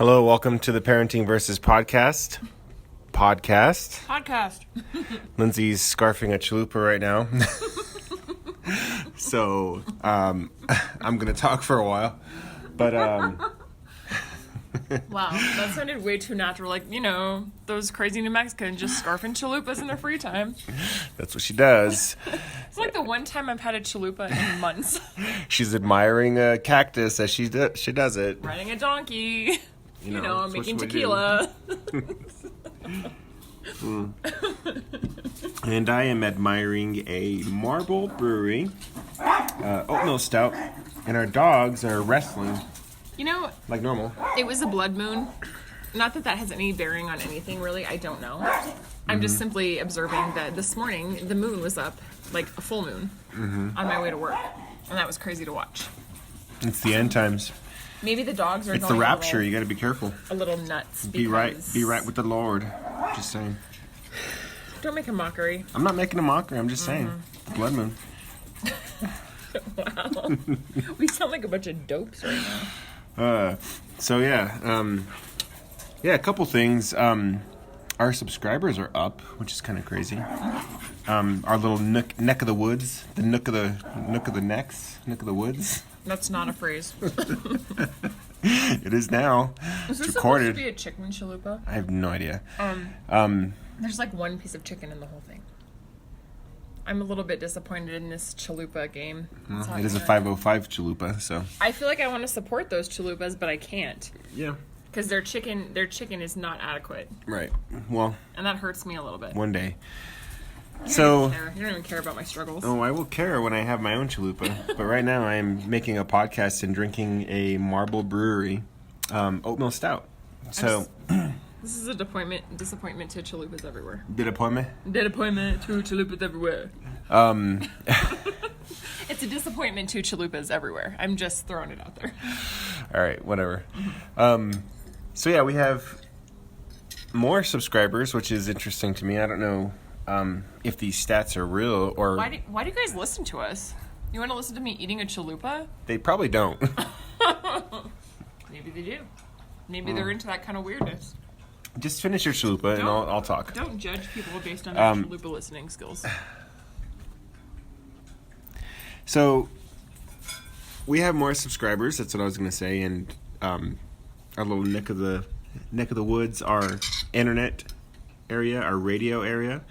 Hello, welcome to the Parenting Versus Podcast. Lindsay's scarfing a chalupa right now. So, I'm going to talk for a while. But, Wow, that sounded way too natural. Like, those crazy New Mexicans just scarfing chalupas in their free time. That's what she does. It's like the one time I've had a chalupa in months. She's admiring a cactus as she does it. Riding a donkey. That's Making what we tequila. And I am admiring a Marble Brewery oatmeal stout. And our dogs are wrestling. Like normal. It was a blood moon. Not that has any bearing on anything, really. I don't know. I'm just simply observing that this morning the moon was up, like a full moon, on my way to work. And that was crazy to watch. It's the end times. Maybe the dogs are It's going the rapture. You got to be careful. a little nuts. Be right with the Lord. Just saying. Don't make a mockery. I'm not making a mockery. I'm just saying. Blood moon. Wow. We sound like a bunch of dopes right now. A couple things. Our subscribers are up, which is kind of crazy. Our little neck of the woods, the nook of the woods. That's not a phrase. It is now. Is this It's recorded. supposed to be a chicken chalupa? I have no idea. There's like one piece of chicken in the whole thing. I'm a little bit disappointed in this chalupa game. It is a 505 chalupa, so. I feel like I want to support those chalupas, but I can't. Yeah. Because their chicken is not adequate. Right. Well. And that hurts me a little bit. One day. You don't even care about my struggles. Oh, I will care when I have my own chalupa. But right now I'm making a podcast and drinking a Marble Brewery oatmeal stout. So. This is a disappointment to chalupas everywhere. Disappointment to chalupas everywhere. It's a disappointment to chalupas everywhere. I'm just throwing it out there. All right, whatever. We have more subscribers, which is interesting to me. I don't know if these stats are real or... Why do you guys listen to us? You want to listen to me eating a chalupa? They probably don't. Maybe they do. Maybe they're into that kind of weirdness. Just finish your chalupa and I'll talk. Don't judge people based on their chalupa listening skills. So, we have more subscribers. That's what I was going to say. And our little neck of the woods, our internet area, our radio area.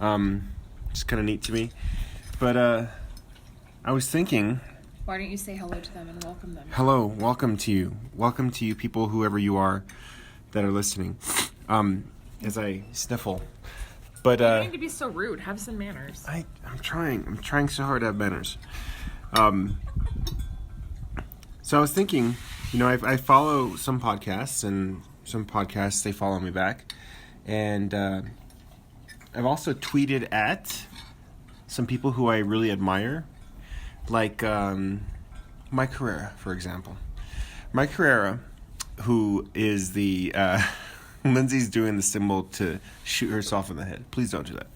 It's kind of neat to me. But I was thinking... Why don't you say hello to them and welcome them? Hello, welcome to you. Welcome to you people, whoever you are, that are listening. As I sniffle. But you don't need to be so rude. Have some manners. I'm trying so hard to have manners. So I was thinking, I follow some podcasts, and some podcasts, they follow me back. And I've also tweeted at some people who I really admire. Like Mike Herrera, for example. Mike Herrera, who is the... Lindsay's doing the symbol to shoot herself in the head. Please don't do that.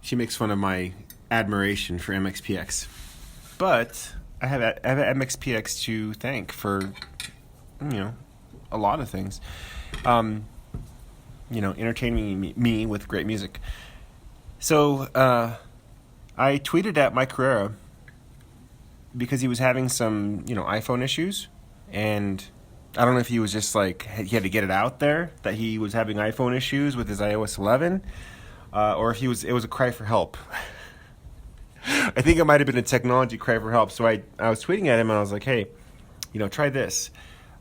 She makes fun of my admiration for MXPX. But I have MXPX to thank for, a lot of things. Entertaining me with great music. So, I tweeted at Mike Herrera because he was having some, iPhone issues. And I don't know if he was just like, he had to get it out there that he was having iPhone issues with his iOS 11, or if it was a cry for help. I think it might have been a technology cry for help. So I was tweeting at him and I was like, hey, try this.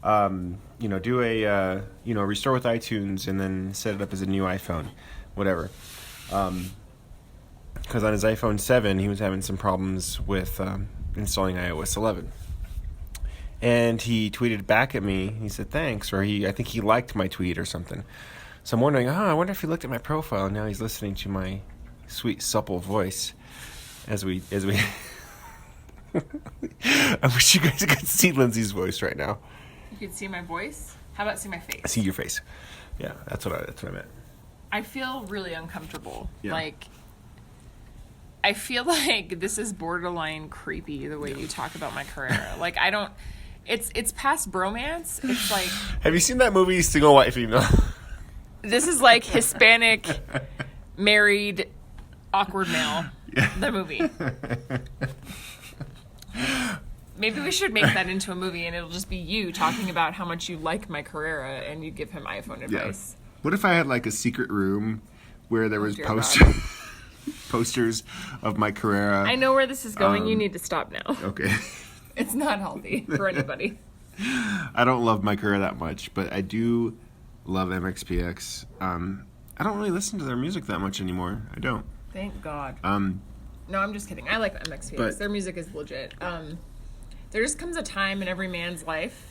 Do a, restore with iTunes and then set it up as a new iPhone, whatever. Because on his iPhone 7, he was having some problems with installing iOS 11. And he tweeted back at me. He said thanks, or I think he liked my tweet or something. So I'm wondering, I wonder if he looked at my profile and now he's listening to my sweet, supple voice as we. I wish you guys could see Lindsay's voice right now. You could see my voice. How about see my face? See your face. Yeah, that's what I meant. I feel really uncomfortable. Yeah. I feel like this is borderline creepy the way you talk about my career. It's past bromance. It's like Have you seen that movie, Single White Female? this is like Hispanic married awkward male. The movie. Maybe we should make that into a movie, and it'll just be you talking about how much you like Mike Herrera, and you give him iPhone advice. What if I had like a secret room where there was dear posters of Mike Herrera? I know where this is going. You need to stop now. Okay. It's not healthy for anybody. I don't love Mike Herrera that much, but I do love MXPX. I don't really listen to their music that much anymore. I don't. Thank God. No, I'm just kidding. I like MXPX. But- Their music is legit. There just comes a time in every man's life.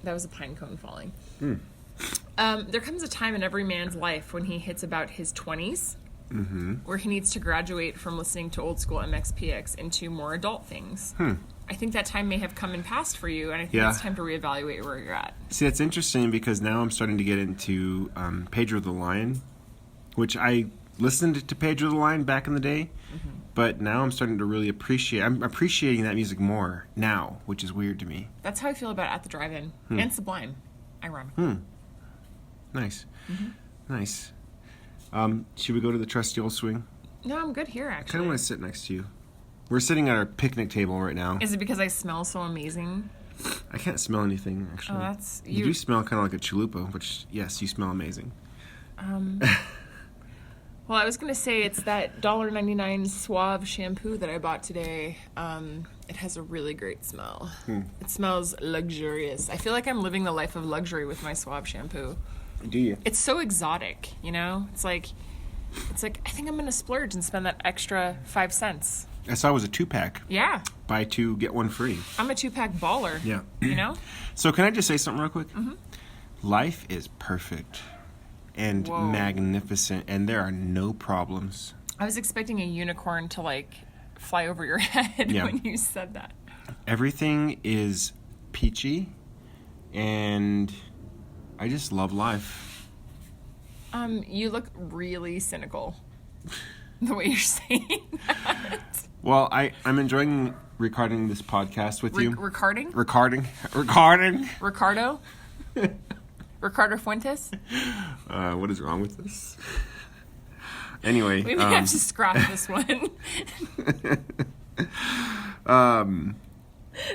That was a pine cone falling. There comes a time in every man's life when he hits about his 20s, where he needs to graduate from listening to old school MXPX into more adult things. I think that time may have come and passed for you, and I think Yeah. it's time to reevaluate where you're at. See, that's interesting because now I'm starting to get into Pedro the Lion, which I listened to Pedro the Lion back in the day, but now I'm starting to really I'm appreciating that music more now, which is weird to me. That's how I feel about At the Drive-In and Sublime, ironically. Nice. Nice. Should we go to the trusty old swing? No, I'm good here, I kind actually. of want to sit next to you. We're sitting at our picnic table right now. Is it because I smell so amazing? I can't smell anything, actually. Oh, that's... You do smell kind of like a chalupa, which, yes, you smell amazing. Well, I was going to say it's that $1.99 Suave shampoo that I bought today. It has a really great smell. It smells luxurious. I feel like I'm living the life of luxury with my Suave shampoo. Do you? It's so exotic, you know? It's like I think I'm going to splurge and spend that extra 5 cents. I saw it was a 2-pack. Yeah. Buy 2, get 1 free. I'm a 2-pack baller. Yeah. You know? So can I just say something real quick? Life is perfect and Whoa. magnificent, and there are no problems. I was expecting a unicorn to, like, fly over your head Yeah. when you said that. Everything is peachy, and I just love life. You look really cynical the way you're saying that. Well, I'm enjoying recording this podcast with you. Recording? Recording. Ricardo? Ricardo Fuentes? What is wrong with this? Anyway. We may have to scrap this one.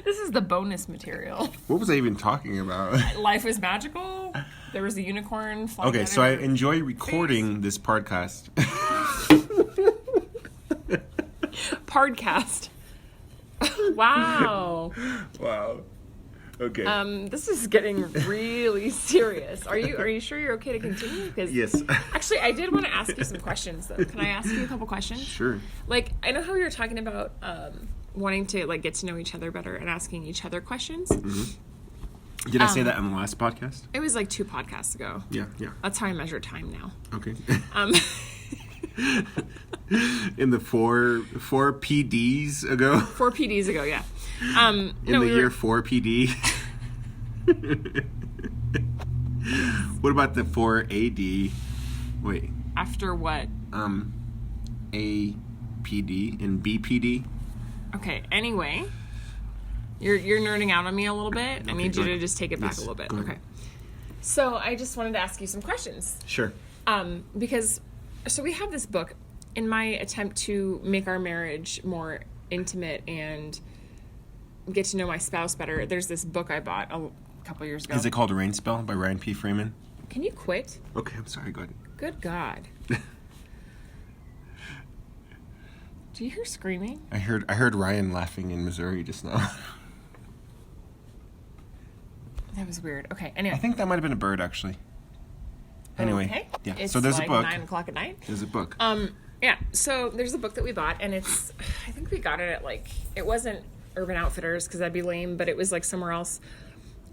This is the bonus material. What was I even talking about? Life is magical. There was a unicorn flying. Okay, out so of I your enjoy recording this podcast. Podcast. Wow. Wow. Okay. This is getting really serious. Are you sure you're okay to continue? Because Yes. actually, I did want to ask you some questions, though. Can I ask you a couple questions? Sure. Like, I know how we were talking about wanting to like get to know each other better and asking each other questions. Did I say that on the last podcast? It was like 2 podcasts ago. Yeah. That's how I measure time now. Okay. Um, In the four PDs ago? 4 PDs ago, yeah. In the year 4 PD? What about the 4 AD? Wait. After what? APD and BPD? Okay, anyway. You're nerding out on me a little bit. I need go you to ahead. just take it back Yes, a little bit. go ahead. Okay. So I just wanted to ask you some questions. Sure. Because, so we have this book. In my attempt to make our marriage more intimate and get to know my spouse better, there's this book I bought a couple years ago. Is it called Rain Spell by Ryan P. Freeman? Can you quit? Okay, I'm sorry. Go ahead. Good God. Do you hear screaming? I heard Ryan laughing in Missouri just now. That was weird. Okay, I anyway. think that might have been a bird, actually. Anyway, Okay. yeah. It's So there's like a book. 9 o'clock at night. There's a book. Yeah, so there's a book that we bought, and it's, I think we got it at like, it wasn't Urban Outfitters, because that'd be lame, but it was like somewhere else.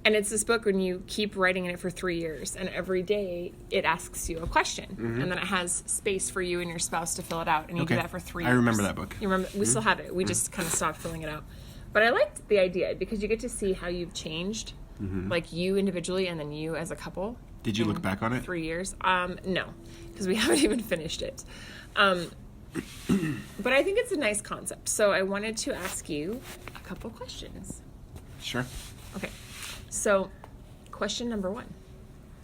And it's this book when you keep writing in it for 3 years, and every day it asks you a question, and then it has space for you and your spouse to fill it out, and you do Okay. that for 3 years. I remember that book. You remember? We still have it. We just kind of stopped filling it out. But I liked the idea, because you get to see how you've changed, like you individually, and then you as a couple. Did you look back on it? 3 years? No, because we haven't even finished it. But I think it's a nice concept. So I wanted to ask you a couple questions. Sure. Okay. So, question number 1.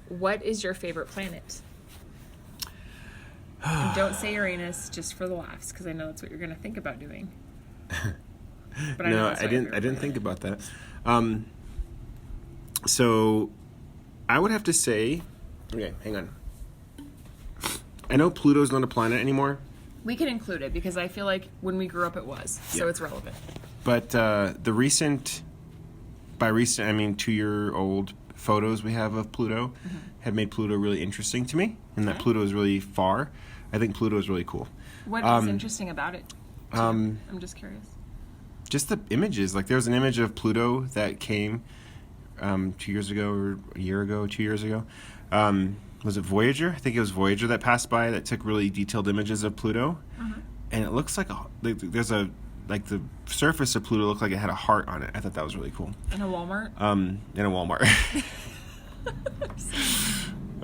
What is your favorite planet? And don't say Uranus just for the laughs, because I know that's what you're going to think about doing. But No, that's I not your didn't. favorite I didn't planet. think about that. So, I would have to say, okay, hang on. I know Pluto's not a planet anymore, We can include it because I feel like when we grew up it was, so Yeah. it's relevant. but by recent, I mean 2-year-old photos we have of Pluto have made Pluto really interesting to me, and that Okay. Pluto is really far. I think Pluto is really cool. What is interesting about it? to you? I'm just curious. Just the images. Like there was an image of Pluto that came 2 years ago or a year ago, 2 years ago. Was it Voyager? I think it was Voyager that passed by that took really detailed images of Pluto, and it looks like there's a like the surface of Pluto looked like it had a heart on it. I thought that was really cool. In a Walmart? In a Walmart.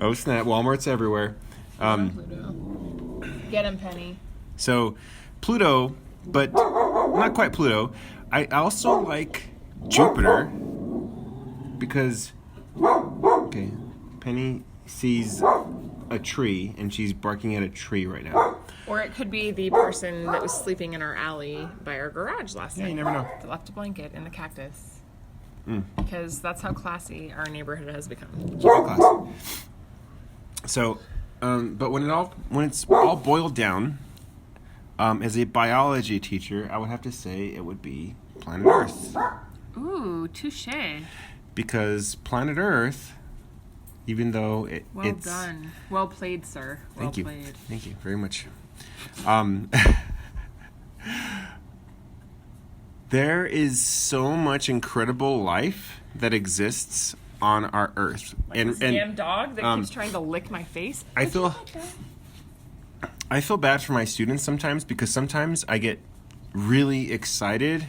Oh snap! Walmart's everywhere. Pluto. Get him, Penny. So, Pluto, but not quite Pluto. I also like Jupiter because, okay, Penny sees a tree and she's barking at a tree right now. Or it could be the person that was sleeping in our alley by our garage last night. You never know. That left a blanket in the cactus. Because that's how classy our neighborhood has become. Super class. So, but when it's all boiled down, as a biology teacher, I would have to say it would be planet Earth. Ooh, touche. Because planet Earth, even though Well it's... done. Well played, sir. Well Thank you. played. Thank you very much. There is so much incredible life that exists on our Earth. Like this damn dog that keeps trying to lick my face. I Would you feel- like that? I feel bad for my students sometimes because sometimes I get really excited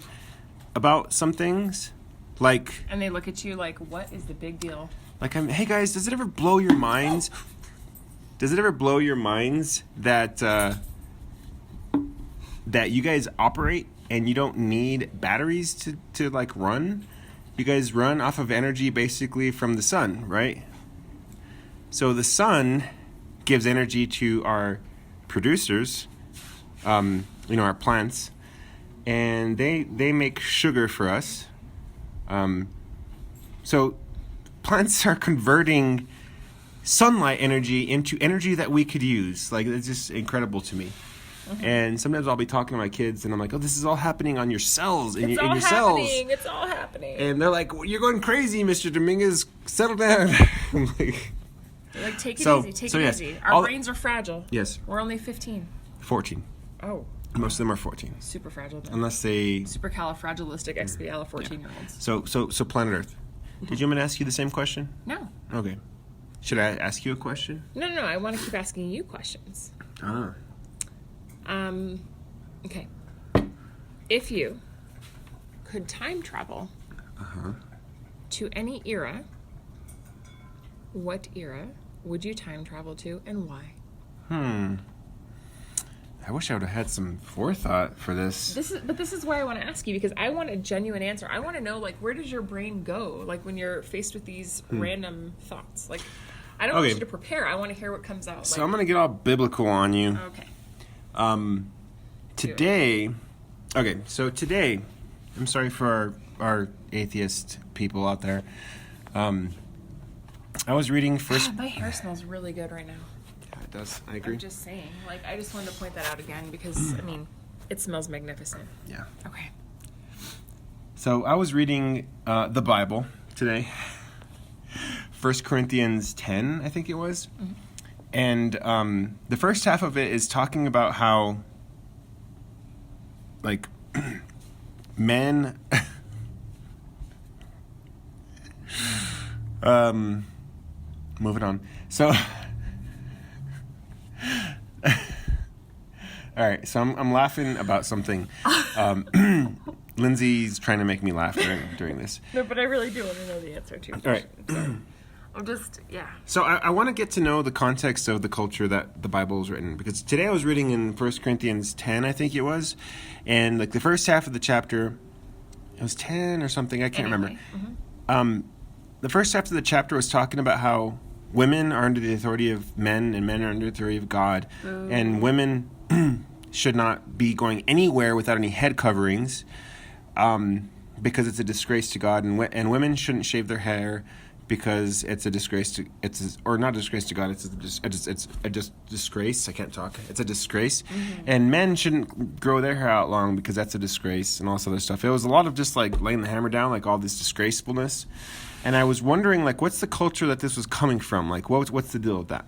about some things. Like And they look at you like, what is the big deal? hey guys, does it ever blow your minds? Does it ever blow your minds that that you guys operate and you don't need batteries to like run? You guys run off of energy basically from the sun, right? So the sun gives energy to our producers, our plants, and they make sugar for us. So plants are converting sunlight energy into energy that we could use. Like, it's just incredible to me. And sometimes I'll be talking to my kids and I'm like, oh, this is all happening on your cells, in your cells. It's all happening. And they're like, well, you're going crazy, Mr. Dominguez. Settle down. I'm like, They're like, take it So- easy, take so it yes, easy. all Our the- brains are fragile. yes, We're only 15. 14. Oh, Most of them are 14. super fragile then. Unless they... Supercalifragilisticexpialidocious. So planet Earth. Did you want me to ask you the same question? No. Okay. Should I ask you a question? No, I want to keep asking you questions. Ah. Okay. If you could time travel to any era, what era would you time travel to and why? I wish I would have had some forethought for this. This is why I want to ask you, because I want a genuine answer. I want to know, like, where does your brain go, like, when you're faced with these random thoughts? Like, I don't want Okay. you to prepare. I want to hear what comes out. So I'm going to get all biblical on you. Okay. Today, I'm sorry for our atheist people out there. I was reading first... My hair smells really good right now. Yeah, it does. I agree. I'm just saying. Like, I just wanted to point that out again because, I mean, it smells magnificent. Yeah. Okay. So I was reading the Bible today. 1 Corinthians 10, I think it was. And the first half of it is talking about how, like, men... moving on. So... All right, so I'm laughing about something. Lindsay's trying to make me laugh during this. No, but I really do want to know the answer to your All right. question. I'm just, yeah. So I want to get to know the context of the culture that the Bible was written, because today I was reading in 1 Corinthians 10, I think it was, and like the first half of the chapter, it was 10 or something, I can't remember. The first half of the chapter was talking about how women are under the authority of men and men are under the authority of God, and women should not be going anywhere without any head coverings, because it's a disgrace to God, and women shouldn't shave their hair because it's a disgrace to or not a disgrace to God. It's a disgrace. I can't talk. It's a disgrace, and men shouldn't grow their hair out long because that's a disgrace and all this other stuff. It was a lot of just like laying the hammer down, like all this disgracefulness, and I was wondering like what's the culture that this was coming from? Like what's the deal with that?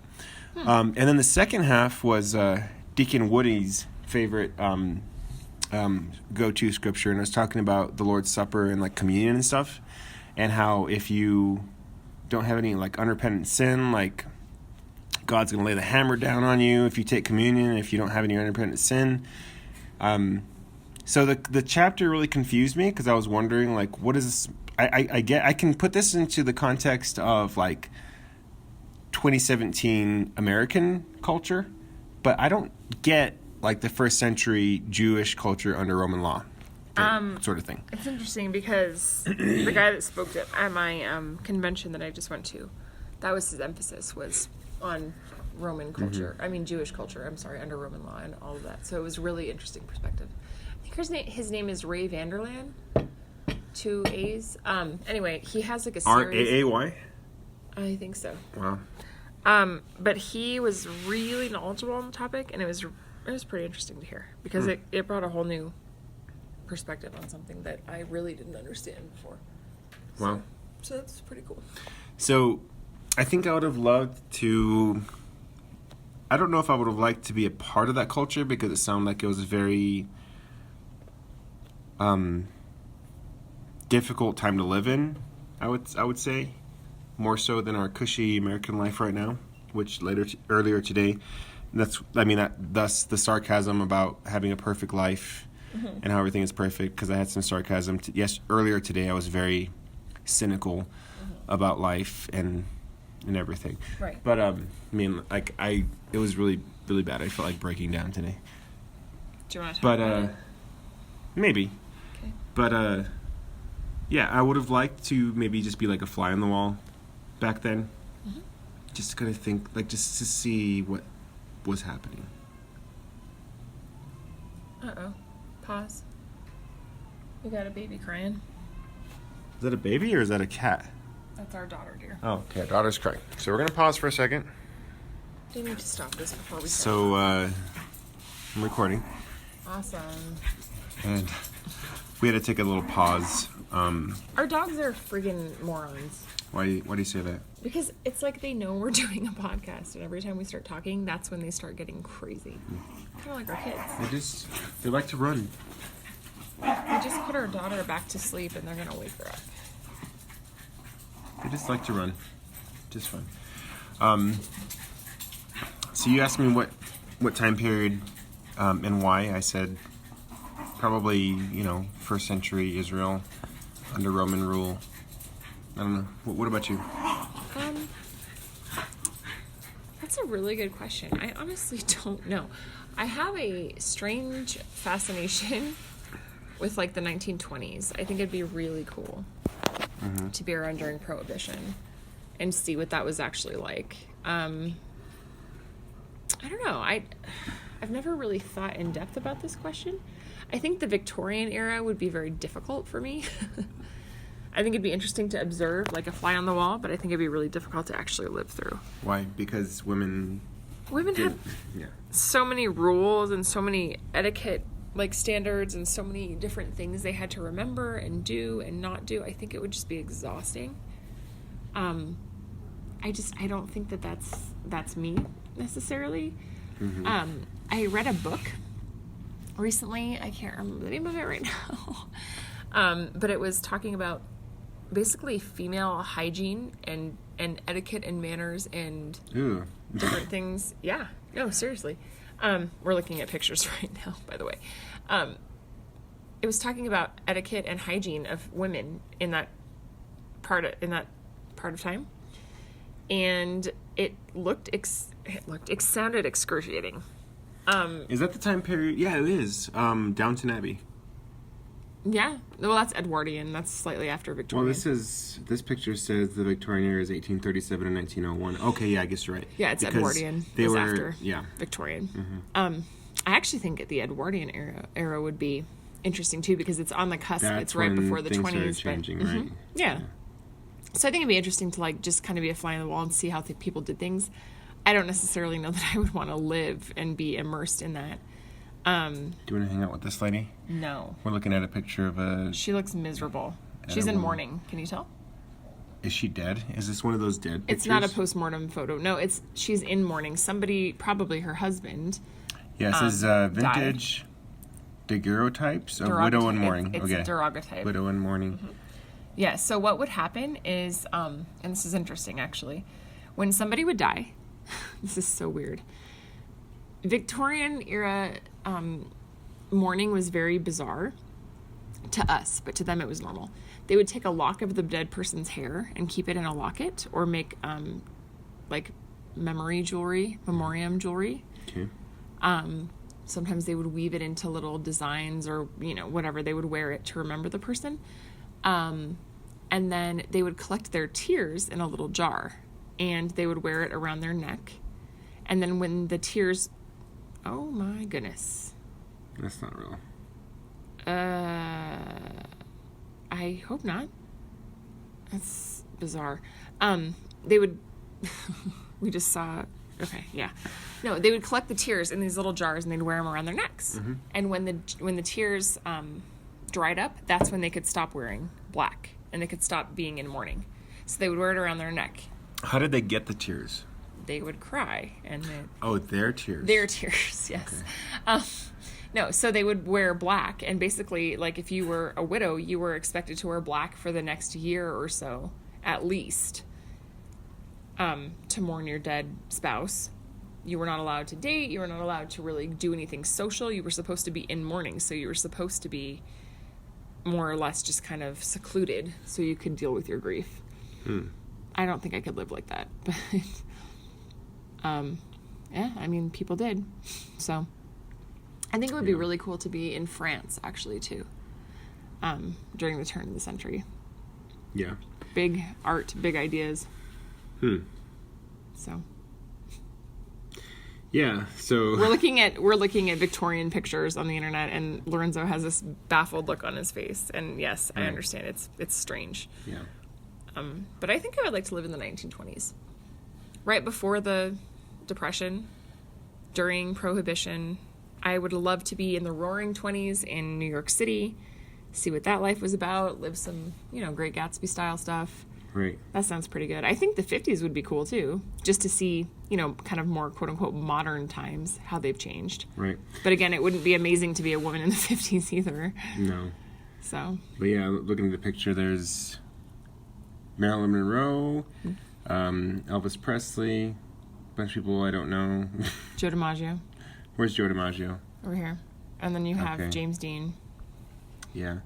And then the second half was Deacon Woody's favorite go-to scripture, and it was talking about the Lord's Supper and like communion and stuff, and how if you don't have any like unrepentant sin, like God's going to lay the hammer down on you if you take communion, if you don't have any unrepentant sin. So the chapter really confused me because I was wondering like what is this? I can put this into the context of like 2017 American culture, but I don't get like the first century Jewish culture under Roman law. Sort of thing. It's interesting because the guy that spoke at my convention that I just went to, that was his emphasis, was on Roman culture. I mean, Jewish culture, I'm sorry, under Roman law and all of that. So it was really interesting perspective. I think his name is Ray Vanderlaan, 2 A's. Anyway, he has like a series. RAAY? I think so. Wow. But he was really knowledgeable on the topic, and it was pretty interesting to hear because it brought a whole new perspective on something that I really didn't understand before. Wow. So that's pretty cool. So I think I would have loved to, I don't know if I would have liked to be a part of that culture because it sounded like it was a very difficult time to live in, I would say, more so than our cushy American life right now, which earlier today, thus the sarcasm about having a perfect life and how everything is perfect, because I had some sarcasm. Earlier today I was very cynical about life and everything. Right. But it was really, really bad. I felt like breaking down today. Do you want to talk about it? Maybe. Okay. But yeah, I would have liked to maybe just be like a fly on the wall back then. Just to kind of think, like, just to see what was happening. Uh-oh. Pause. We got a baby crying. Is that a baby or is that a cat? That's our daughter, dear. Oh, okay. Our daughter's crying. So we're going to pause for a second. We need to stop this before we start. So, I'm recording. Awesome. And we had to take a little pause. Our dogs are friggin' morons. Why do you say that? Because it's like they know we're doing a podcast, and every time we start talking, that's when they start getting crazy. Kind of like our kids. They like to run. We just put our daughter back to sleep, and they're gonna wake her up. They just like to run. Just fun. So you asked me what time period and why. I said probably, first century Israel under Roman rule. I don't know. What about you? That's a really good question. I honestly don't know. I have a strange fascination with like the 1920s. I think it'd be really cool to be around during Prohibition and see what that was actually like. I don't know. I've never really thought in depth about this question. I think the Victorian era would be very difficult for me. I think it'd be interesting to observe, like a fly on the wall, but I think it'd be really difficult to actually live through. Why? Because women had so many rules and so many etiquette like standards and so many different things they had to remember and do and not do. I think it would just be exhausting. I don't think that's me necessarily. I read a book recently. I can't remember the name of it right now. But it was talking about basically female hygiene and etiquette and manners and different things. Yeah. No, seriously. We're looking at pictures right now, by the way. It was talking about etiquette and hygiene of women in that part of time. and it sounded excruciating. Is that the time period? Yeah, it is. Downton Abbey. Yeah, well, that's Edwardian. That's slightly after Victorian. Well, this picture says the Victorian era is 1837 and 1901. Okay, yeah, I guess you're right. Yeah, it's Because Edwardian. They It was were after yeah. Victorian. I actually think the Edwardian era would be interesting too, because it's on the cusp. That's It's right when before the things started 20s. changing, but, right? Yeah. So I think it'd be interesting to like just kind of be a fly on the wall and see how people did things. I don't necessarily know that I would want to live and be immersed in that. Do you want to hang out with this lady? No. We're looking at a picture of a. She looks miserable. She's in mourning. Can you tell? Is she dead? Is this one of those dead pictures? It's not a postmortem photo. No, she's in mourning. Somebody, probably her husband. Yeah, it says vintage daguerreotypes of widow in mourning. It's okay. a daguerreotype. Widow in mourning. Yeah, so what would happen is, and this is interesting actually, when somebody would die, this is so weird. Victorian era mourning was very bizarre to us, but to them it was normal. They would take a lock of the dead person's hair and keep it in a locket, or make like memoriam jewelry. Okay. Sometimes they would weave it into little designs, or whatever. They would wear it to remember the person. And then they would collect their tears in a little jar, and they would wear it around their neck. And then when the tears, oh my goodness. That's not real. I hope not. That's bizarre. They would, we just saw, okay, yeah. No, they would collect the tears in these little jars and they'd wear them around their necks. Mm-hmm. And when the tears dried up, that's when they could stop wearing black and they could stop being in mourning. So they would wear it around their neck. How did they get the tears? They would cry and their tears. Their tears, yes. Okay. No, so they would wear black, and basically, like, if you were a widow, you were expected to wear black for the next year or so, at least, to mourn your dead spouse. You were not allowed to date. You were not allowed to really do anything social. You were supposed to be in mourning, so you were supposed to be more or less just kind of secluded so you could deal with your grief. I don't think I could live like that, but yeah, I mean, people did, so I think it would be really cool to be in France, actually, too, during the turn of the century. Yeah. Big art, big ideas. So. Yeah, so we're looking at Victorian pictures on the internet, and Lorenzo has this baffled look on his face. And yes, I understand it's strange. Yeah. But I think I would like to live in the 1920s, right before the Depression, during Prohibition. I would love to be in the Roaring 20s in New York City, see what that life was about, live some, Great Gatsby style stuff. Right. That sounds pretty good. I think the 50s would be cool too, just to see, kind of more quote unquote modern times, how they've changed. Right. But again, it wouldn't be amazing to be a woman in the 50s either. No. So. But yeah, looking at the picture, there's Marilyn Monroe, Elvis Presley, a bunch of people I don't know. Joe DiMaggio. Where's Joe DiMaggio? Over here. And then you have James Dean. Yeah.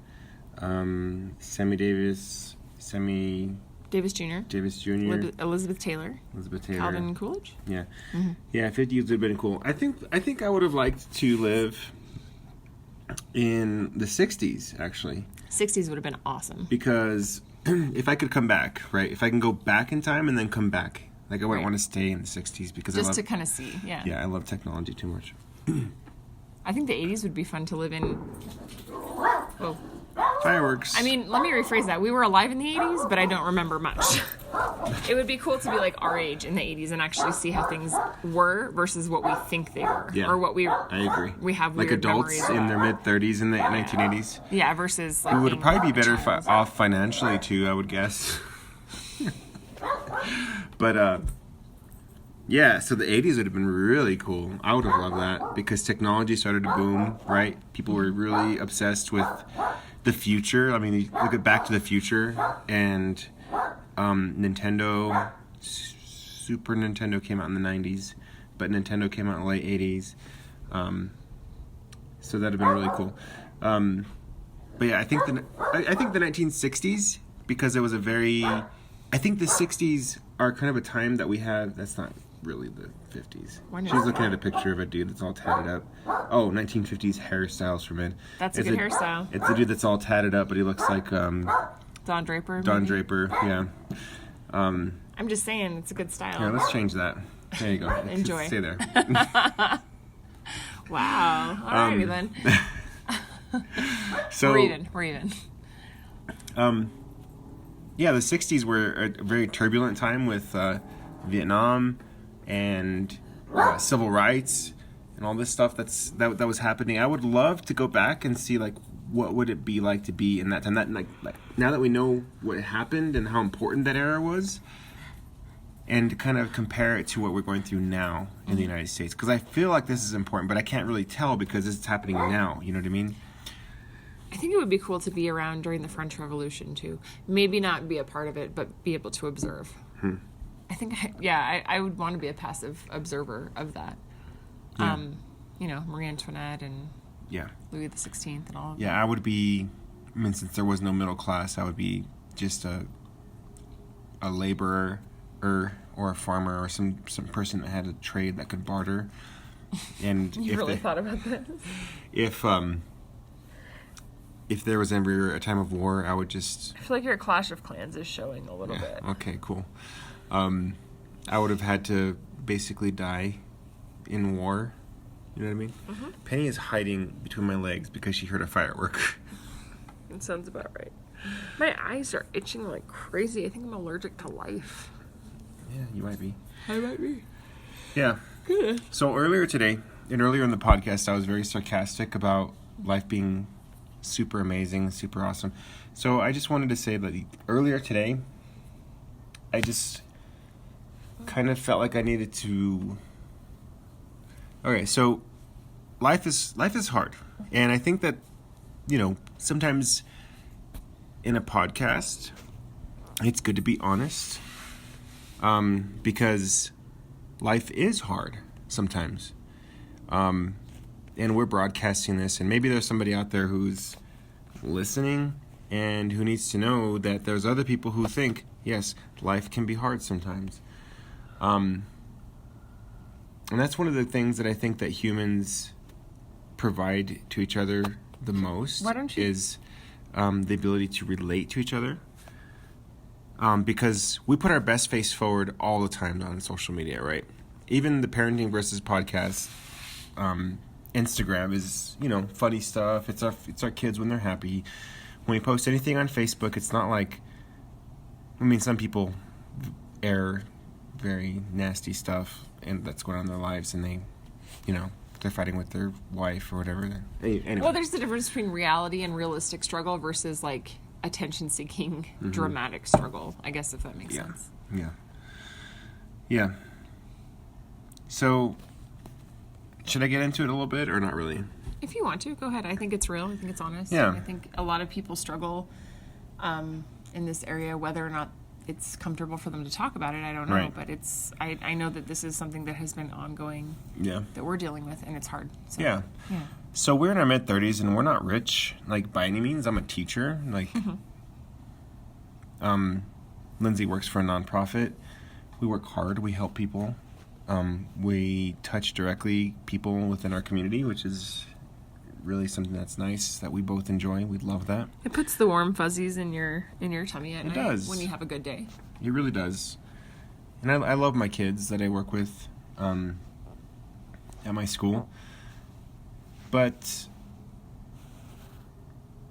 Sammy Davis Jr. Elizabeth Taylor. Calvin Coolidge. Yeah. Mm-hmm. Yeah, 50s would have been cool. I think I would have liked to live in the 60s, actually. 60s would have been awesome. Because if I could come back, right? If I can go back in time and then come back. Like, I wouldn't want to stay in the 60s because just to kind of see, yeah. Yeah, I love technology too much. I think the 80s would be fun to live in. Whoa. Fireworks. I mean, let me rephrase that. We were alive in the 80s, but I don't remember much. It would be cool to be like our age in the 80s and actually see how things were versus what we think they were. Yeah, or what I agree. We have like weird adults in their mid-30s in the 1980s. Yeah, versus like we would probably be better off financially too, I would guess. But yeah, so the 80s would have been really cool. I would have loved that because technology started to boom, right? People were really obsessed with the future. I mean, you look at Back to the Future and Nintendo, Super Nintendo came out in the 90s, but Nintendo came out in the late 80s. So that would have been really cool. But yeah, I think the 1960s, because it was a very I think the 60s are kind of a time that we have. That's not really the 50s. Why not? She's looking at a picture of a dude that's all tatted up. Oh, 1950s hairstyles for men. That's a good hairstyle. It's a dude that's all tatted up, but he looks like Don Draper. Don maybe? Draper. Yeah. I'm just saying, it's a good style. Here, let's change that. There you go. Enjoy. Stay there. Wow. Alrighty then. So We're even. Yeah, the 60s were a very turbulent time with Vietnam and civil rights and all this stuff that was happening. I would love to go back and see like what would it be like to be in that time. That like now that we know what happened and how important that era was, and to kind of compare it to what we're going through now in the United States, because I feel like this is important, but I can't really tell because it's happening now. You know what I mean? I think it would be cool to be around during the French Revolution too. Maybe not be a part of it, but be able to observe. I think, I would want to be a passive observer of that. Yeah. Marie Antoinette and Yeah. Louis XVI and all of that. Yeah, I would be. I mean, since there was no middle class, I would be just a laborer or a farmer or some person that had a trade that could barter. And You really thought about this? If there was ever a time of war, I would just... I feel like your Clash of Clans is showing a little bit. Okay, cool. I would have had to basically die in war. You know what I mean? Mm-hmm. Penny is hiding between my legs because she heard a firework. That sounds about right. My eyes are itching like crazy. I think I'm allergic to life. Yeah, you might be. I might be. Yeah. Good. So earlier in the podcast, I was very sarcastic about life being super amazing, super awesome. So I just wanted to say that earlier today, I just kind of felt like I needed to... Okay, so life is hard. And I think that, sometimes in a podcast, it's good to be honest. Because life is hard sometimes. And we're broadcasting this, and maybe there's somebody out there who's listening and who needs to know that there's other people who think, yes, life can be hard sometimes. And that's one of the things that I think that humans provide to each other the most. Why don't you? Is the ability to relate to each other. Because we put our best face forward all the time on social media, right? Even the Parenting Versus podcast, Instagram is, funny stuff. It's our kids when they're happy. When we post anything on Facebook, it's not like, some people air very nasty stuff and that's going on in their lives, and they, they're fighting with their wife or whatever. Anyway. Well, there's the difference between reality and realistic struggle versus like attention-seeking, dramatic struggle. I guess if that makes sense. Yeah. So, should I get into it a little bit or not really? If you want to, go ahead. I think it's real. I think it's honest. Yeah. I think a lot of people struggle in this area, whether or not it's comfortable for them to talk about it. I don't know, Right. but I know that this is something that has been ongoing. Yeah. That we're dealing with, and it's hard. So, Yeah. Yeah. So we're in our mid-30s and we're not rich, like, by any means. I'm a teacher. Like, Lindsay works for a nonprofit. We work hard. We help people. We touch directly people within our community, which is really something that's nice that we both enjoy. We love that. It puts the warm fuzzies in your tummy at It night does. when you have a good day. It really does. And I love my kids that I work with at my school. But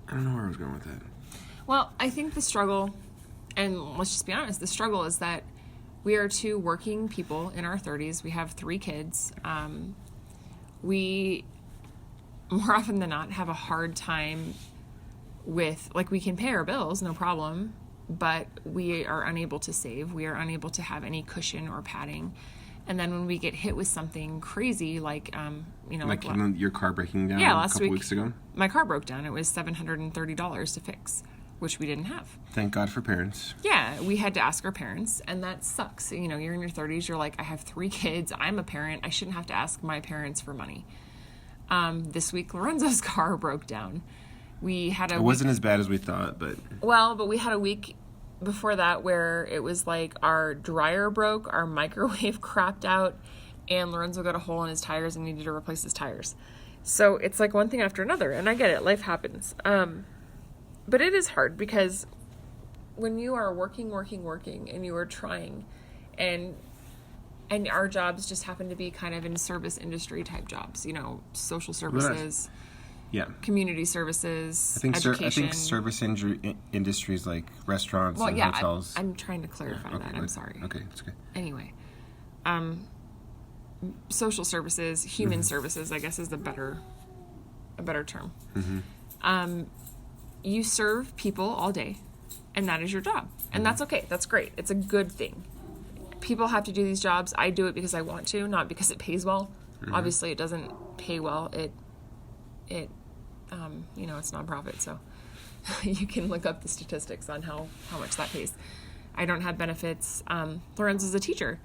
I don't know where I was going with that. Well, I think the struggle, and let's just be honest, the struggle is that we are two working people in our 30s. We have 3 kids. We, more often than not, have a hard time with, like, we can pay our bills, no problem, but we are unable to save. We are unable to have any cushion or padding. And then when we get hit with something crazy, like, Like your car breaking down last a couple week, weeks ago? my car broke down. It was $730 to fix, which we didn't have. Thank God for parents. Yeah, we had to ask our parents, and that sucks. You're in your 30s, you're like, I have 3 kids, I'm a parent, I shouldn't have to ask my parents for money. This week, Lorenzo's car broke down. We had It wasn't as bad as we thought, but... Well, but we had a week before that where it was like our dryer broke, our microwave crapped out, and Lorenzo got a hole in his tires and needed to replace his tires. So it's like one thing after another, and I get it, life happens. But it is hard because when you are working, and you are trying, and our jobs just happen to be kind of in service industry type jobs, you know, social services, Yeah. community services, I education. think service industries like restaurants and hotels. I'm trying to clarify that. I'm sorry. Okay, that's good. Anyway, social services, human services, I guess is a better term. You serve people all day, and that is your job, and that's okay. That's great. It's a good thing. People have to do these jobs. I do it because I want to, not because it pays well. Obviously, it doesn't pay well. It you know, it's nonprofit, so you can look up the statistics on how much that pays. I don't have benefits. Lorenzo's a teacher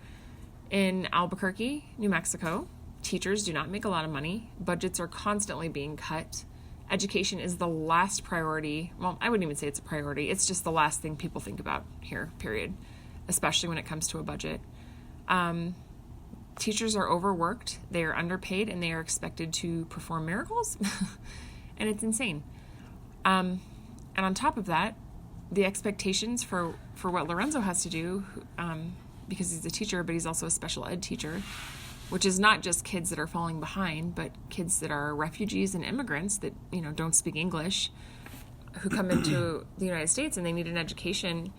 in Albuquerque, New Mexico. Teachers do not make a lot of money. Budgets are constantly being cut. Education is the last priority. Well, I wouldn't even say it's a priority. It's just the last thing people think about here, period, especially when it comes to a budget. Teachers are overworked, they are underpaid, and they are expected to perform miracles. And it's insane. And on top of that, the expectations for what Lorenzo has to do, because he's a teacher, but he's also a special ed teacher, which is not just kids that are falling behind, but kids that are refugees and immigrants that, you know, don't speak English, who come into the United States and they need an education.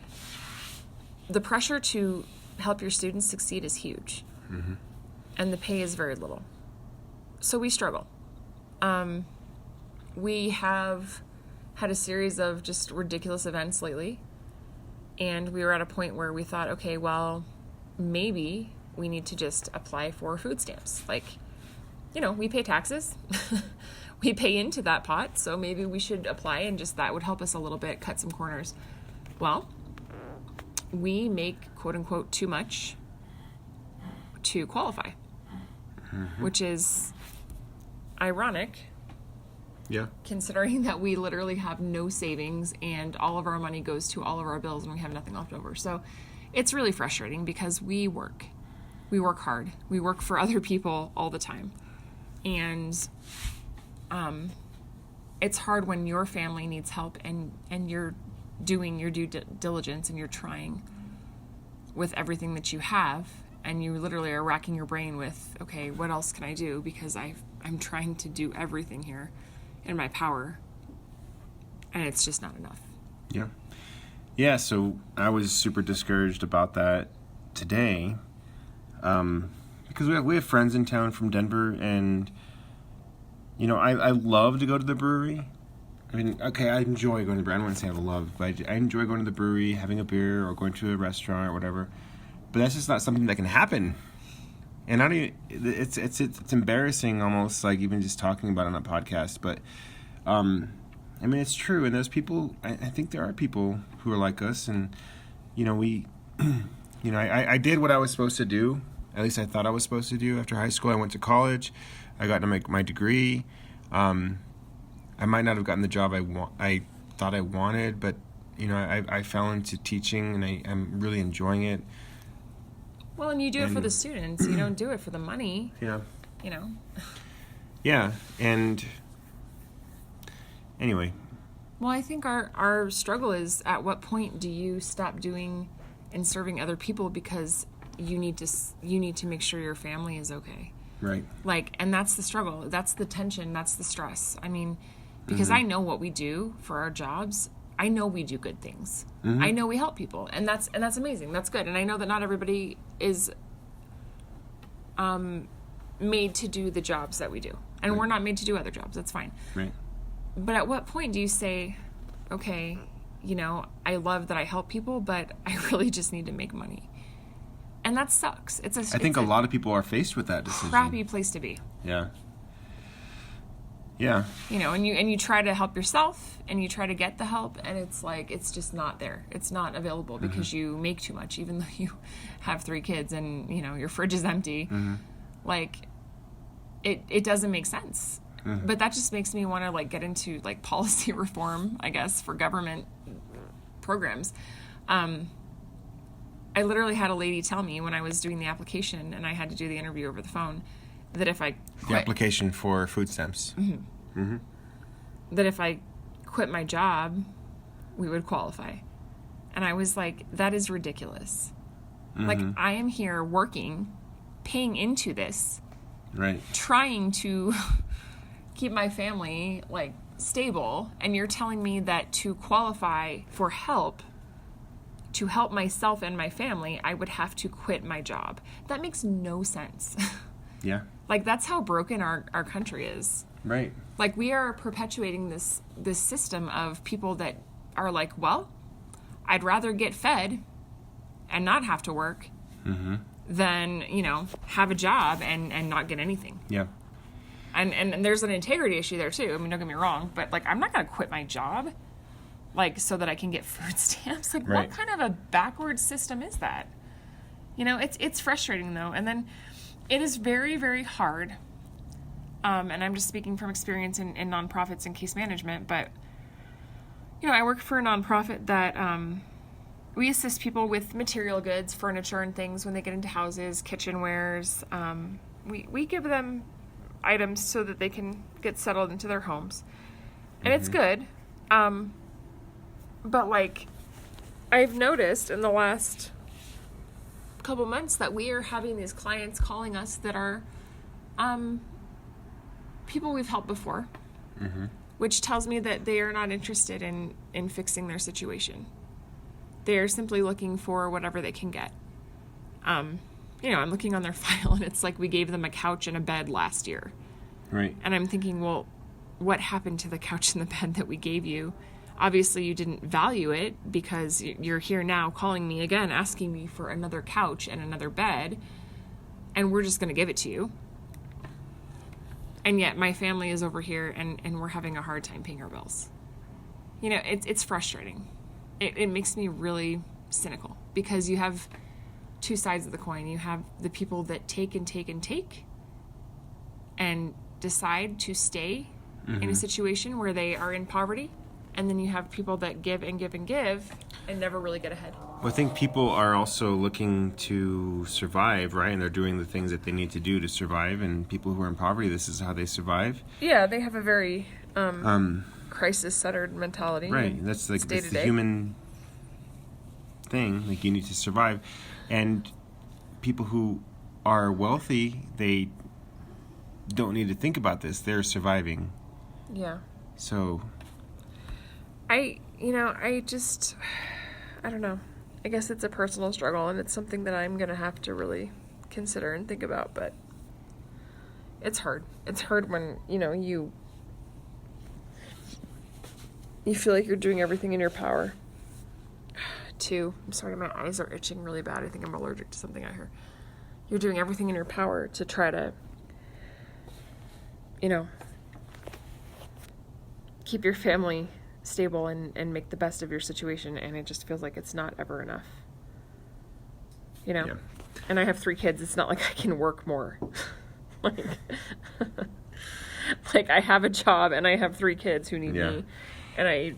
The pressure to help your students succeed is huge. And the pay is very little. So we struggle. We have had a series of just ridiculous events lately. And we were at a point where we thought, okay, well, maybe we need to just apply for food stamps. Like, you know, we pay taxes. We pay into that pot. So maybe we should apply, and just that would help us a little bit, cut some corners. Well, we make, quote unquote, too much to qualify, which is ironic. Yeah. Considering that we literally have no savings and all of our money goes to all of our bills and we have nothing left over. So it's really frustrating because we work hard. We work for other people all the time. And it's hard when your family needs help and you're doing your due diligence and you're trying with everything that you have, and you literally are racking your brain with, okay, what else can I do? Because I'm trying to do everything here in my power, and it's just not enough. Yeah. Yeah, so I was super discouraged about that today, because we have friends in town from Denver, and, you know, I love to go to the brewery. I mean, okay, I enjoy going to the brewery. I don't want to say I love, but I enjoy going to the brewery, having a beer, or going to a restaurant or whatever. But that's just not something that can happen. And I don't even, it's embarrassing almost, like even just talking about it on a podcast. But I mean, it's true. And there's people. I think there are people who are like us. And you know, we, you know, I did what I was supposed to do. At least I thought I was supposed to do. After high school, I went to college. I got to make my degree. I might not have gotten the job I thought I wanted, but you know, I fell into teaching, and I'm really enjoying it. Well, and you do it for the students. You don't do it for the money. Yeah. You know? Yeah, and anyway. Well, I think our struggle is, at what point do you stop doing and serving other people because you need to make sure your family is okay. Right. Like, and that's the struggle. That's the tension. That's the stress. I mean, because I know what we do for our jobs. I know we do good things. I know we help people, and that's amazing. That's good. And I know that not everybody is made to do the jobs that we do, and we're not made to do other jobs. That's fine. Right. But at what point do you say, okay, you know, I love that I help people, but I really just need to make money? And that sucks. I think a lot of people are faced with that decision. Crappy place to be. Yeah. Yeah. You know, and you try to help yourself, and you try to get the help, and it's like, it's just not there. It's not available because you make too much, even though you have 3 kids and, you know, your fridge is empty. Like, it doesn't make sense. But that just makes me want to, like, get into, like, policy reform, I guess, for government programs. I literally had a lady tell me when I was doing the application and I had to do the interview over the phone that if I The quit, application for food stamps. that if I quit my job, we would qualify. And I was like, that is ridiculous. Like, I am here working, paying into this, Right. trying to keep my family, like, stable, and you're telling me that to qualify for help, to help myself and my family, I would have to quit my job. That makes no sense. Yeah. Like, that's how broken our country is. Right. Like, we are perpetuating this system of people that are like, well, I'd rather get fed and not have to work than, have a job and not get anything. Yeah. And there's an integrity issue there too. I mean, don't get me wrong, but like, I'm not going to quit my job, like, so that I can get food stamps. Like, Right. what kind of a backwards system is that? It's frustrating though. And then it is very, very hard. And I'm just speaking from experience in nonprofits and case management, but I work for a nonprofit that we assist people with material goods, furniture, and things when they get into houses, kitchenwares. We give them items so that they can get settled into their homes, and it's good. But like, I've noticed in the last couple months that we are having these clients calling us that are people we've helped before. Which tells me that they are not interested in fixing their situation. They are simply looking for whatever they can get. I'm looking on their file and it's like we gave them a couch and a bed last year. Right. And I'm thinking, well, what happened to the couch and the bed that we gave you? Obviously you didn't value it because you're here now calling me again, asking me for another couch and another bed, and we're just going to give it to you. And yet my family is over here and we're having a hard time paying our bills. It's frustrating. It makes me really cynical because you have two sides of the coin. You have the people that take and take and take and decide to stay in a situation where they are in poverty. And then you have people that give and give and give and never really get ahead. Well, I think people are also looking to survive, right? And they're doing the things that they need to do to survive. And people who are in poverty, this is how they survive. Yeah, they have a very crisis-centered mentality. Right. That's like that's the human thing. Like, you need to survive. And people who are wealthy, they don't need to think about this. They're surviving. Yeah. So I don't know. I guess it's a personal struggle, and it's something that I'm going to have to really consider and think about, but it's hard. It's hard when, you feel like you're doing everything in your power to, I'm sorry, my eyes are itching really bad. I think I'm allergic to something out here. You're doing everything in your power to try to, keep your family stable and make the best of your situation, and it just feels like it's not ever enough. Yeah. And I have 3 kids. It's not like I can work more. like I have a job and I have 3 kids who need me, and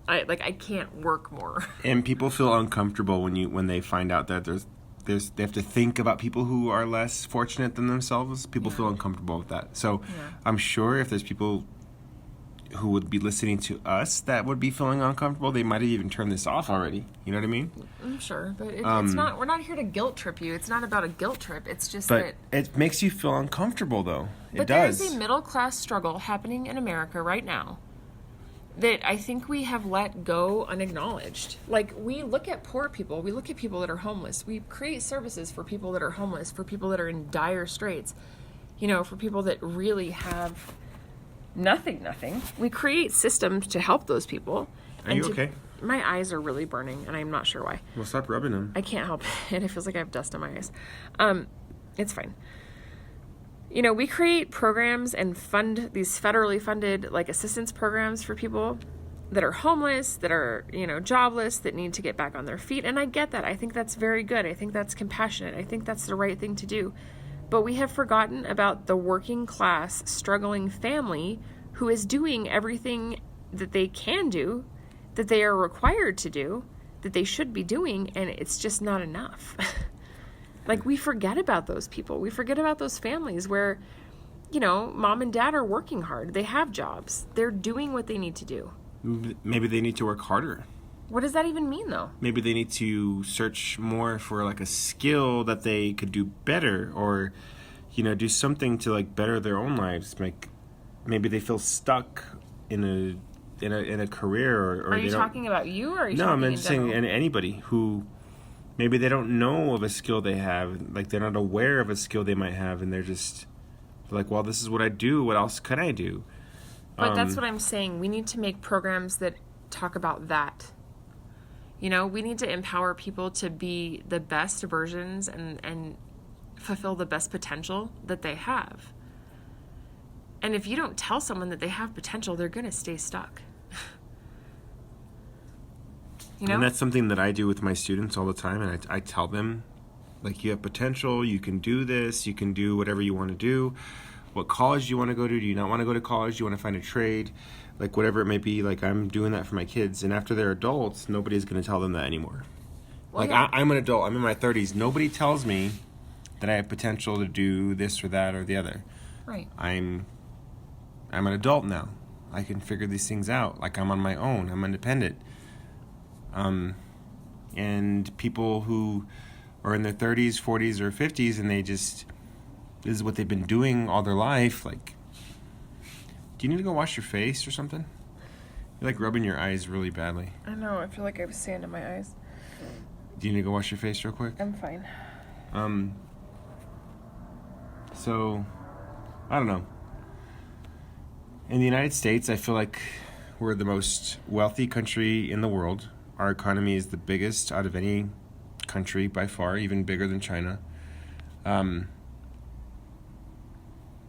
I can't work more. And people feel uncomfortable when they find out that they have to think about people who are less fortunate than themselves. People feel uncomfortable with that. So I'm sure if there's people who would be listening to us that would be feeling uncomfortable, they might have even turned this off already. You know what I mean? I'm sure, but it's not. We're not here to guilt trip you. It's not about a guilt trip. It's just that. It makes you feel uncomfortable, though. But there is a middle class struggle happening in America right now that I think we have let go unacknowledged. Like, we look at poor people, we look at people that are homeless, we create services for people that are homeless, for people that are in dire straits, for people that really have nothing. We create systems to help those people. Are you okay? My eyes are really burning, and I'm not sure why. Well, stop rubbing them. I can't help it. It feels like I have dust in my eyes. It's fine. We create programs and fund these federally funded, like, assistance programs for people that are homeless, that are, jobless, that need to get back on their feet. And I get that. I think that's very good. I think that's compassionate. I think that's the right thing to do. But we have forgotten about the working class, struggling family who is doing everything that they can do, that they are required to do, that they should be doing, and it's just not enough. Like, we forget about those people. We forget about those families where, mom and dad are working hard. They have jobs. They're doing what they need to do. Maybe they need to work harder. What does that even mean, though? Maybe they need to search more for like a skill that they could do better, or do something to like better their own lives. Like, maybe they feel stuck in a career, or are you talking about you, or are you no, talking I'm in just saying general? anybody who maybe they don't know of a skill they have, like they're not aware of a skill they might have, and they're like, well, this is what I do. What else could I do? But that's what I'm saying. We need to make programs that talk about that. We need to empower people to be the best versions and fulfill the best potential that they have. And if you don't tell someone that they have potential, they're going to stay stuck. And that's something that I do with my students all the time, and I tell them, like, you have potential, you can do this, you can do whatever you want to do. What college do you want to go to? Do you not want to go to college? Do you want to find a trade? Like, whatever it may be, like, I'm doing that for my kids. And after they're adults, nobody's going to tell them that anymore. Well, like, yeah. I'm an adult. I'm in my 30s. Nobody tells me that I have potential to do this or that or the other. Right. I'm an adult now. I can figure these things out. Like, I'm on my own. I'm independent. And people who are in their 30s, 40s, or 50s, and this is what they've been doing all their life, like, do you need to go wash your face or something? You're, like, rubbing your eyes really badly. I know. I feel like I have sand in my eyes. Do you need to go wash your face real quick? I'm fine. So, I don't know. In the United States, I feel like we're the most wealthy country in the world. Our economy is the biggest out of any country by far, even bigger than China.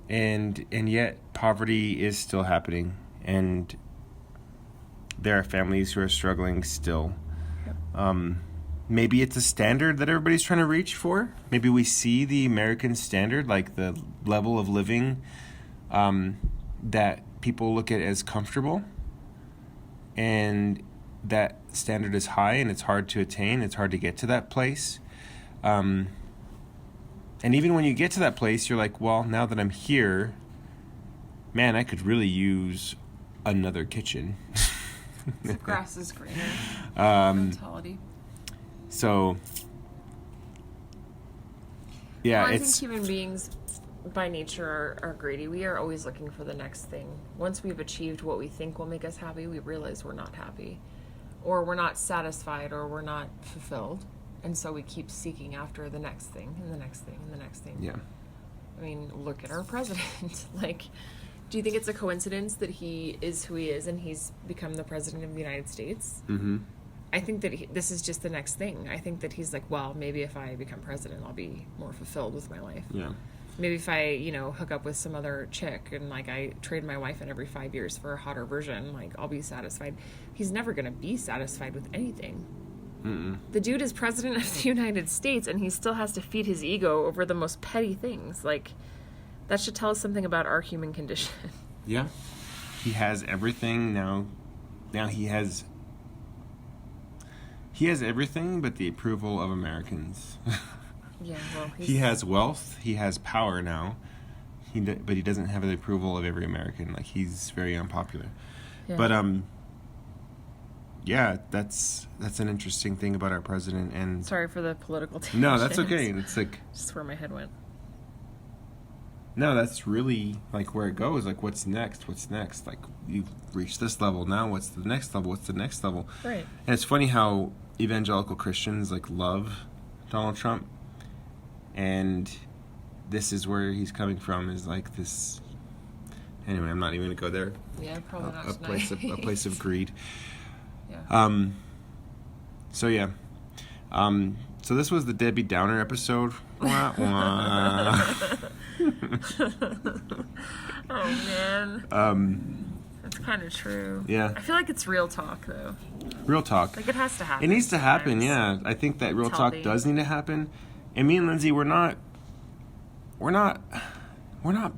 And yet poverty is still happening, and there are families who are struggling still. Yep. Maybe it's a standard that everybody's trying to reach for. Maybe we see the American standard, like the level of living that people look at as comfortable, and that standard is high and it's hard to attain. It's hard to get to that place. And even when you get to that place, you're like, well, now that I'm here, man, I could really use another kitchen. The grass is greener. Mentality. So, yeah, Well, I it's... think human beings, by nature, are greedy. We are always looking for the next thing. Once we've achieved what we think will make us happy, we realize we're not happy. Or we're not satisfied, or we're not fulfilled. And so we keep seeking after the next thing, and the next thing, and the next thing. Yeah. I mean, look at our president. Like, do you think it's a coincidence that he is who he is and he's become the president of the United States? Mm-hmm. I think that this is just the next thing. I think that he's like, well, maybe if I become president, I'll be more fulfilled with my life. Yeah. Maybe if I, hook up with some other chick and, like, I trade my wife in every 5 years for a hotter version, like, I'll be satisfied. He's never going to be satisfied with anything. Mm-mm. The dude is president of the United States, and he still has to feed his ego over the most petty things. Like, that should tell us something about our human condition. Yeah. He has everything now. Now he has everything but the approval of Americans. Yeah, well, He has wealth. He has power now. But he doesn't have the approval of every American. Like, he's very unpopular. Yeah. But yeah, that's an interesting thing about our president. And Sorry for the political tangent. no, that's okay. It's like, Just where my head went. no, that's really like where it goes. Like, what's next? What's next? Like, you've reached this level. Now, what's the next level? What's the next level? Right. And it's funny how evangelical Christians like love Donald Trump, and this is where he's coming from. Is like this. Anyway, I'm not even gonna go there. Yeah, probably not A place of greed. Yeah. So yeah. So this was the Debbie Downer episode. Wah, wah. Oh man. That's kind of true. Yeah. I feel like it's real talk though. Real talk. Like, it has to happen. It needs to happen, sometimes. yeah. I think that real It's talk healthy. does need to happen. And me and Lindsay, we're not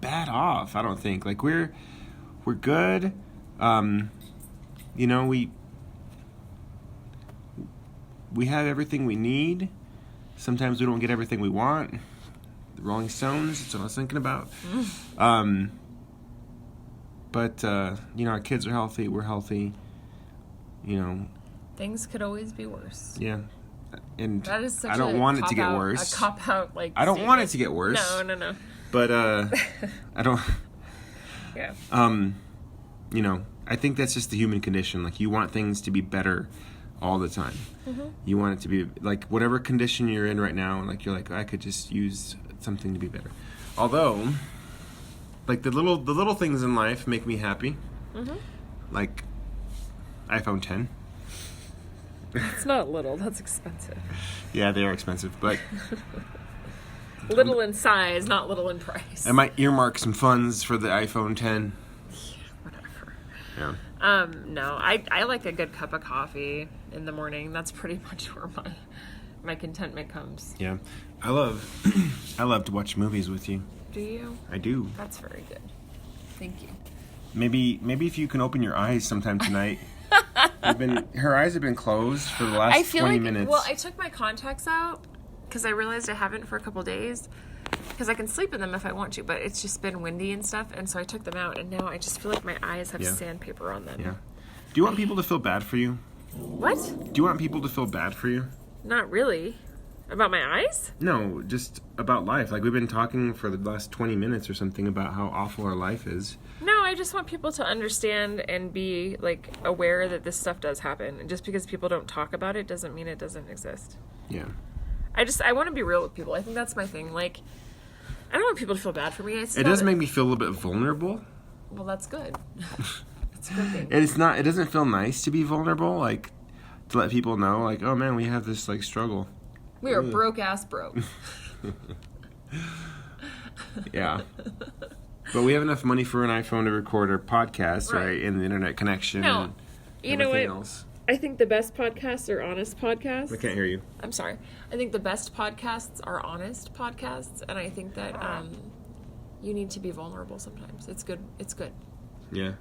bad off, I don't think. Like, we're good. we have everything we need. Sometimes we don't get everything we want. The Rolling Stones, that's what I was thinking about. But our kids are healthy. We're healthy. Things could always be worse. Yeah. And That is such I don't want it to get worse. A cop-out, I don't want it to get worse. No. But I don't. Yeah. I think that's just the human condition. Like, you want things to be better all the time. Mm-hmm. You want it to be like whatever condition you're in right now. Like, you're like, I could just use something to be better. Although, like, the little things in life make me happy. Mm-hmm. Like iPhone 10. It's not little. That's expensive. Yeah, they are expensive, but Little in size, not little in price. I might earmark some funds for the iPhone 10. Whatever. Yeah. No, I like a good cup of coffee in the morning. That's pretty much where my contentment comes. Yeah. I love to watch movies with you. Do you? I do. That's very good. Thank you. Maybe if you can open your eyes sometime tonight. Her eyes have been closed for the last 20 minutes. Well, I took my contacts out because I realized I haven't for a couple days. Because I can sleep in them if I want to, but it's just been windy and stuff, and so I took them out, and now I just feel like my eyes have sandpaper on them. Yeah. Do you want people to feel bad for you? What? Do you want people to feel bad for you? Not really. About my eyes? No, just about life. Like, we've been talking for the last 20 minutes or something about how awful our life is. No, I just want people to understand and be, like, aware that this stuff does happen. And just because people don't talk about it doesn't mean it doesn't exist. Yeah. I want to be real with people. I think that's my thing. Like, I don't want people to feel bad for me. It does make me feel a little bit vulnerable. Well, that's good. It's a good thing. And it doesn't feel nice to be vulnerable, like, to let people know, like, oh man, we have this, like, struggle. We are broke-ass broke. Yeah. But we have enough money for an iPhone to record our podcast, right? And the internet connection. No. And You know what? else. I think the best podcasts are honest podcasts. I can't hear you. I'm sorry. I think the best podcasts are honest podcasts, and I think that you need to be vulnerable sometimes. It's good. It's good. Yeah.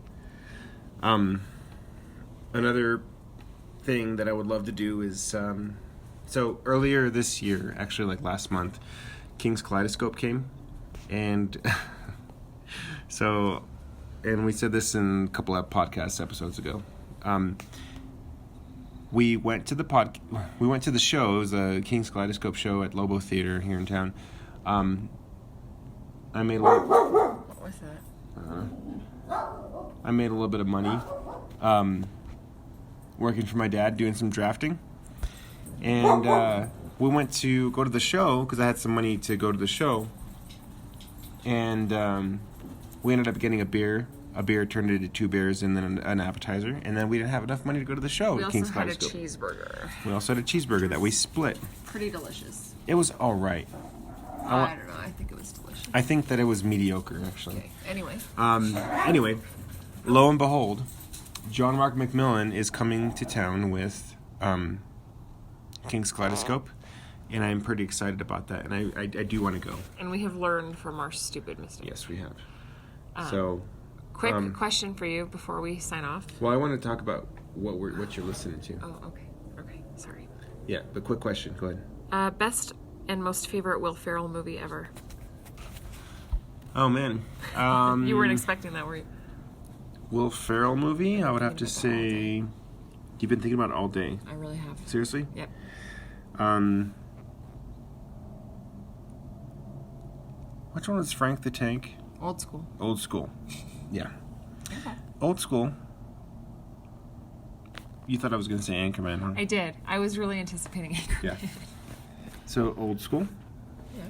Another thing that I would love to do is, so earlier this year, actually like last month, King's Kaleidoscope came, and and we said this in a couple of podcast episodes ago. We went to the show. It was a King's Kaleidoscope show at Lobo Theater here in town. I made a little. What was that? I made a little bit of money, working for my dad, doing some drafting, and we went to go to the show because I had some money to go to the show, and we ended up getting a beer. A beer turned into 2 beers and then an appetizer, and then we didn't have enough money to go to the show. We at also King's had a Kaleidoscope. cheeseburger. We also had a cheeseburger that we split. Pretty delicious. It was all right. I don't know. I think it was delicious. I think that it was mediocre, actually. Okay. Anyway. Anyway, lo and behold, John Mark McMillan is coming to town with King's Kaleidoscope, and I'm pretty excited about that, and I do want to go. And we have learned from our stupid mistakes. Yes, we have. Quick question for you before we sign off. Well, I want to talk about what you're listening to. Oh, okay. Okay, sorry. Yeah, but quick question. Go ahead. Best and most favorite Will Ferrell movie ever? Oh, man. You weren't expecting that, were you? Will Ferrell movie? I would have to say... You've been thinking about it all day. I really have. Seriously? Yep. Which one was Frank the Tank? Old school. Old School. Yeah. Okay. Old School. You thought I was going to say Anchorman, huh? I did. I was really anticipating Anchorman. Yeah. So, Old School. Yeah.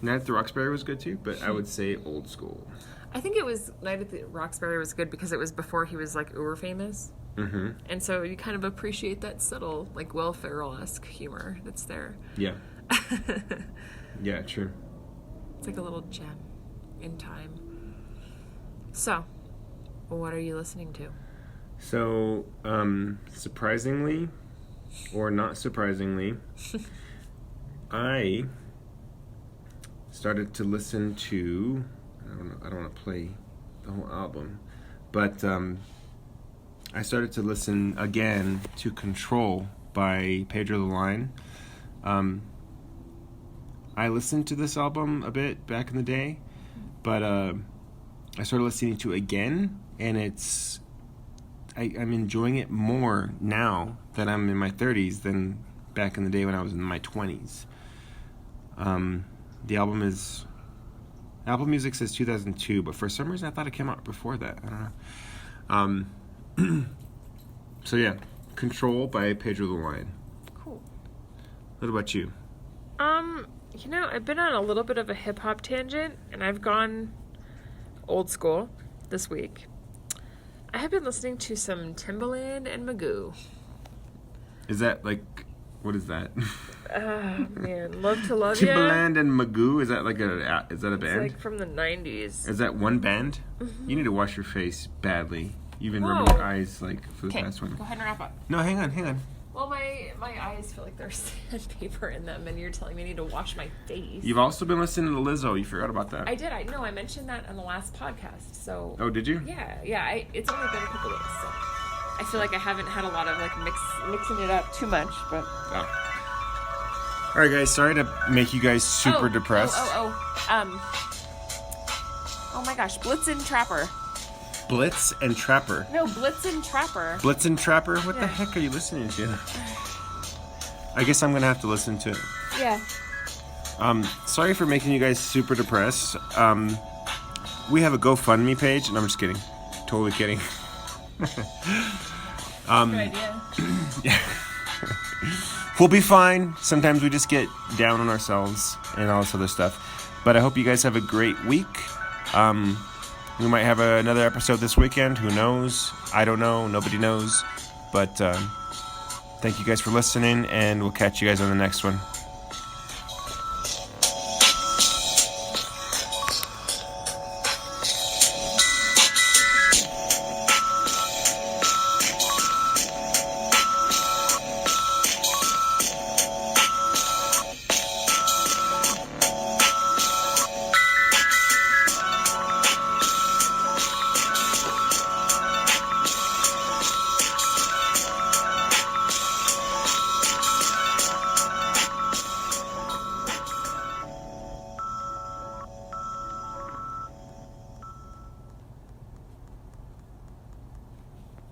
Night at the Roxbury was good too, but I would say Old School. I think it was Night at the Roxbury was good because it was before he was like uber famous. Mm-hmm. And so you kind of appreciate that subtle, like Will Ferrell-esque humor that's there. Yeah. Yeah, true. It's like a little gem in time. So, what are you listening to? So, surprisingly, or not surprisingly, I started to listen to, I don't want to play the whole album, but I started to listen again to Control by Pedro the Lion. I listened to this album a bit back in the day, but I started listening to it again, and I'm enjoying it more now that I'm in my 30s than back in the day when I was in my 20s. The Apple Music says 2002, but for some reason I thought it came out before that. I don't know. So yeah, Control by Pedro the Lion. Cool. What about you? I've been on a little bit of a hip-hop tangent, and I've gone old school this week. I have been listening to some Timbaland and Magoo. Is that like, what is that? Man, Love to Love Ya. Timbaland and Magoo, is that a It's band? like from the 90s. Is that one band? You need to wash your face badly. You've been Whoa. rubbing your eyes like for the Okay, past one. go ahead and wrap up. No, hang on. Well, my eyes feel like there's sandpaper in them, and you're telling me I need to wash my face. You've also been listening to Lizzo. You forgot about that. I did. I mentioned that on the last podcast. So. Oh, did you? Yeah. It's only been a couple days, so I feel like I haven't had a lot of like mixing it up too much, but. Oh. All right, guys. Sorry to make you guys super depressed. Oh my gosh, Blitzen Trapper. Blitz and Trapper. No, Blitzen Trapper. Blitz and Trapper? What the Yeah. heck are you listening to? I guess I'm gonna have to listen to it. Yeah. Sorry for making you guys super depressed. We have a GoFundMe page, and I'm just kidding. Totally kidding. Good idea. We'll be fine. Sometimes we just get down on ourselves and all this other stuff. But I hope you guys have a great week. We might have another episode this weekend. Who knows? I don't know. Nobody knows. But thank you guys for listening, and we'll catch you guys on the next one.